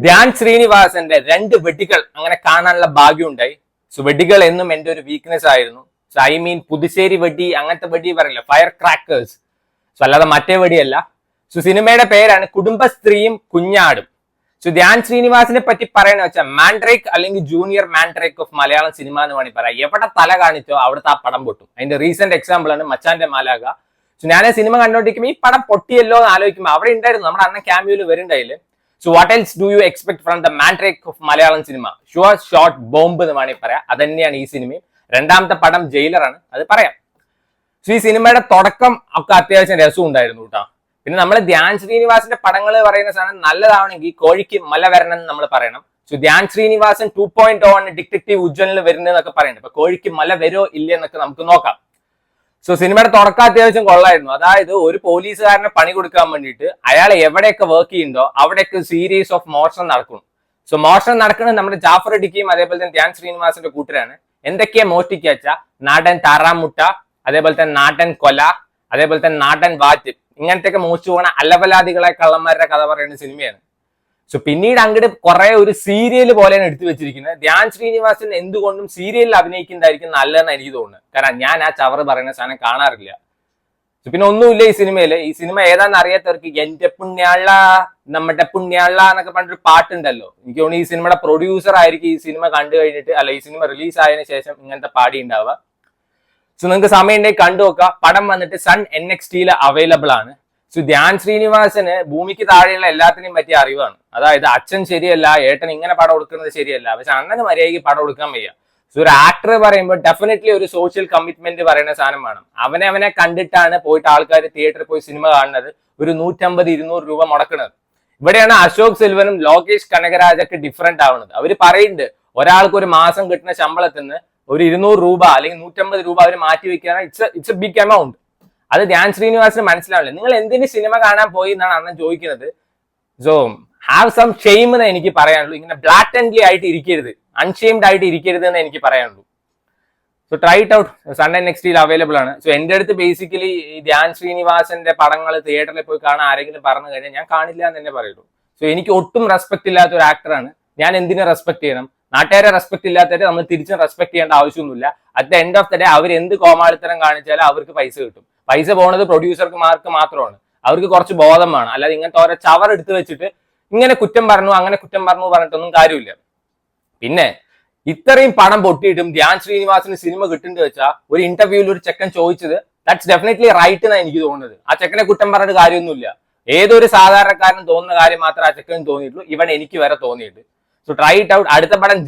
ധ്യാൻ ശ്രീനിവാസന്റെ 2 വെടികൾ അങ്ങനെ കാണാനുള്ള ഭാഗ്യം ഉണ്ടായി. സോ വെടികൾ എന്നും എന്റെ ഒരു വീക്ക്നെസ് ആയിരുന്നു. സോ ഐ മീൻ പുതുശ്ശേരി വെടി, അങ്ങനത്തെ വെടി പറയില്ല, ഫയർ ക്രാക്കേഴ്സ്. സോ അല്ലാതെ മറ്റേ വെടിയല്ല. സോ സിനിമയുടെ പേരാണ് കുടുംബസ്ത്രീയും കുഞ്ഞാടും. സോ ധ്യാൻ ശ്രീനിവാസിനെ പറ്റി പറയണ വെച്ചാൽ മാൻഡ്രേക്ക് അല്ലെങ്കിൽ junior Mandrake of Malayalam cinema എന്ന് വേണമെങ്കിൽ പറയാം. എവിടെ തല കാണിച്ചോ അവിടുത്തെ ആ പടം പൊട്ടും. അതിന്റെ റീസെന്റ് എക്സാമ്പിൾ ആണ് മച്ചാന്റെ മാലാക. സോ ഞാൻ സിനിമ കണ്ടോണ്ടിരിക്കുമ്പോൾ ഈ പടം പൊട്ടിയല്ലോ എന്ന് ആലോചിക്കുമ്പോൾ അവിടെ ഉണ്ടായിരുന്നു നമ്മുടെ അണ്ണൻ ക്യാമിയോയിൽ വരുന്നുണ്ടായില്ലേ. So what else do you expect from the Mandrake of Malayalam cinema? Sure shot bomb എന്ന് വേണമെങ്കിൽ പറയാം. അത് തന്നെയാണ് ഈ സിനിമയും. രണ്ടാമത്തെ പടം ജയിലറാണ്, അത് പറയാം. സോ ഈ സിനിമയുടെ തുടക്കം ഒക്കെ അത്യാവശ്യം രസം ഉണ്ടായിരുന്നു കേട്ടോ. പിന്നെ നമ്മൾ ധ്യാൻ ശ്രീനിവാസിന്റെ പടങ്ങൾ പറയുന്ന സാധനം നല്ലതാണെങ്കിൽ കോഴിക്ക് മല വരണം എന്ന് നമ്മൾ പറയണം. സോ ധ്യാൻ ശ്രീനിവാസൻ 2.0 ആണ് ഡിറ്റക്റ്റീവ് ഉജ്ജ്വലിൽ വരുന്നതെന്നൊക്കെ പറയുന്നുണ്ട്. അപ്പൊ കോഴിക്ക് മല വരോ ഇല്ല എന്നൊക്കെ നമുക്ക് നോക്കാം. സോ സിനിമയുടെ തുടക്കം അത്യാവശ്യം കൊള്ളായിരുന്നു. അതായത് ഒരു പോലീസുകാരനെ പണി കൊടുക്കാൻ വേണ്ടിയിട്ട് അയാൾ എവിടെയൊക്കെ വർക്ക് ചെയ്യുന്നുണ്ടോ അവിടെയൊക്കെ സീരീസ് ഓഫ് മോഷണം നടക്കും. സോ മോഷണം നടക്കുന്നത് നമ്മുടെ ജാഫർ ഇടുക്കിയും അതേപോലെ തന്നെ ധ്യാൻ ശ്രീനിവാസന്റെ കൂട്ടരാണ്. എന്തൊക്കെയാ മോഷ്ടിക്കുക വെച്ചാൽ നാടൻ താറാമുട്ട, അതേപോലെ തന്നെ നാടൻ കൊല, അതേപോലെ തന്നെ നാടൻ വാറ്റ്, ഇങ്ങനത്തെയൊക്കെ മോഷിച്ചു പോകണ അലവലാദികളെ കള്ളന്മാരുടെ കഥ പറയുന്ന സിനിമയാണ്. സോ പിന്നീട് അങ്ങോട്ട് കുറെ ഒരു സീരിയൽ പോലെയാണ് എടുത്തു വെച്ചിരിക്കുന്നത്. ധ്യാൻ ശ്രീനിവാസൻ എന്തുകൊണ്ടും സീരിയലിൽ അഭിനയിക്കുന്നതായിരിക്കും നല്ലതെന്ന് എനിക്ക് തോന്നുന്നത്. കാരണം ഞാൻ ആ ചവറ് പറയുന്ന സാധനം കാണാറില്ല. പിന്നെ ഒന്നുമില്ല ഈ സിനിമയില്. ഈ സിനിമ ഏതാണെന്ന് അറിയാത്തവർക്ക് എന്റെ പുണ്യാള നമ്മുടെ പുണ്യാള എന്നൊക്കെ പറഞ്ഞൊരു പാട്ടുണ്ടല്ലോ. എനിക്ക് തോന്നുന്നു ഈ സിനിമയുടെ പ്രൊഡ്യൂസർ ആയിരിക്കും ഈ സിനിമ കണ്ടു കഴിഞ്ഞിട്ട്, അല്ല ഈ സിനിമ റിലീസ് ആയതിനു ശേഷം ഇങ്ങനത്തെ പാടി ഉണ്ടാവുക. സോ നിങ്ങൾക്ക് സമയം ഉണ്ടെങ്കിൽ കണ്ടു നോക്കുക. പടം വന്നിട്ട് സൺ NXT അവൈലബിൾ ആണ്. സോ ധ്യാൻ ശ്രീനിവാസന് ഭൂമിക്ക് താഴെയുള്ള എല്ലാത്തിനെയും പറ്റിയ അറിവാണ്. അതായത് അച്ഛൻ ശരിയല്ല, ഏട്ടൻ ഇങ്ങനെ പടം കൊടുക്കുന്നത് ശരിയല്ല, പക്ഷെ അണ്ണന് മര്യാദയ്ക്ക് പടം കൊടുക്കാൻ വയ്യ. സോ ഒരു ആക്ടർ പറയുമ്പോൾ ഡെഫിനറ്റ്ലി ഒരു സോഷ്യൽ കമ്മിറ്റ്മെന്റ് പറയുന്ന സാധനം വേണം. അവനെ കണ്ടിട്ടാണ് പോയിട്ട് ആൾക്കാർ തിയേറ്ററിൽ പോയി സിനിമ കാണുന്നത്, ഒരു 150-200 രൂപ മുടക്കുന്നത്. ഇവിടെയാണ് അശോക് സെൽവനും ലോകേഷ് കനകരാജൊക്കെ ഡിഫറെന്റ് ആവുന്നത്. അവർ പറയുന്നുണ്ട് ഒരാൾക്ക് ഒരു മാസം കിട്ടുന്ന ശമ്പളത്തിൽ നിന്ന് ഒരു 200 രൂപ അല്ലെങ്കിൽ 150 രൂപ അവർ മാറ്റി വെക്കുകയാണ്. It's a big amount. അത് ധ്യാൻ ശ്രീനിവാസിന് മനസ്സിലാവില്ല. നിങ്ങൾ എന്തിന് സിനിമ കാണാൻ പോയി എന്നാണ് അണ്ണൻ ചോദിക്കുന്നത്. സോ ഹാവ് സം ഷെയിം എന്ന് എനിക്ക് പറയാനുള്ളൂ. ഇങ്ങനെ ബ്ലാറ്റന്റ്ലി ആയിട്ട് ഇരിക്കരുത്, അൺഷെയിംഡ് ആയിട്ട് ഇരിക്കരുത് എന്ന് എനിക്ക് പറയാനുള്ളൂ. So try it out. Sun NXT available ആണ്. സോ എന്റെ അടുത്ത് ബേസിക്കലി ഈ ധ്യാൻ ശ്രീനിവാസന്റെ പടങ്ങൾ തിയേറ്ററിൽ പോയി കാണാൻ ആരെങ്കിലും പറഞ്ഞു കഴിഞ്ഞാൽ ഞാൻ കാണില്ല എന്ന് തന്നെ പറയുള്ളൂ. സോ എനിക്ക് ഒട്ടും റെസ്പെക്ട് ഇല്ലാത്ത ഒരു ആക്ടറാണ്. ഞാൻ എന്തിനു റെസ്പെക്ട് ചെയ്യണം? നാട്ടുകാരെ റെസ്പെക്ട് ഇല്ലാത്തവരെ നമ്മൾ തിരിച്ചും റെസ്പെക്ട് ചെയ്യേണ്ട ആവശ്യമൊന്നുമില്ല. At the end of the day അവർ എന്ത് കോമാളിത്തരം കാണിച്ചാലും അവർക്ക് പൈസ കിട്ടും. പൈസ പോണത് പ്രൊഡ്യൂസർമാർക്ക് മാത്രമാണ്. അവർക്ക് കുറച്ച് ബോധം വേണം. അല്ലാതെ ഇങ്ങനത്തെ ഓരോ ചവർ എടുത്ത് വെച്ചിട്ട് ഇങ്ങനെ കുറ്റം പറഞ്ഞു അങ്ങനെ കുറ്റം പറഞ്ഞു പറഞ്ഞിട്ടൊന്നും കാര്യമില്ല. പിന്നെ ഇത്രയും പണം പൊട്ടിയിട്ടും ധ്യാൻ ശ്രീനിവാസിന് സിനിമ കിട്ടുന്നത് വെച്ചാൽ ഒരു ഇന്റർവ്യൂവിൽ ഒരു ചെക്കൻ ചോദിച്ചത് ദാറ്റ്സ് ഡെഫിനറ്റ്ലി റൈറ്റ് എന്നാണ് എനിക്ക് തോന്നുന്നത്. ആ ചെക്കനെ കുറ്റം പറഞ്ഞിട്ട് കാര്യമൊന്നുമില്ല. ഏതൊരു സാധാരണക്കാരനും തോന്നുന്ന കാര്യം മാത്രമേ ആ ചെക്കനും തോന്നിയിട്ടുള്ളൂ. ഇവിടെ എനിക്ക് വരെ തോന്നിയിട്ട്. So try it out. അടുത്ത പടം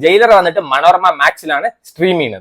ജയിലർ വന്നിട്ട് മനോരമ മാക്സിലാണ് സ്ട്രീം ചെയ്യുന്നത്.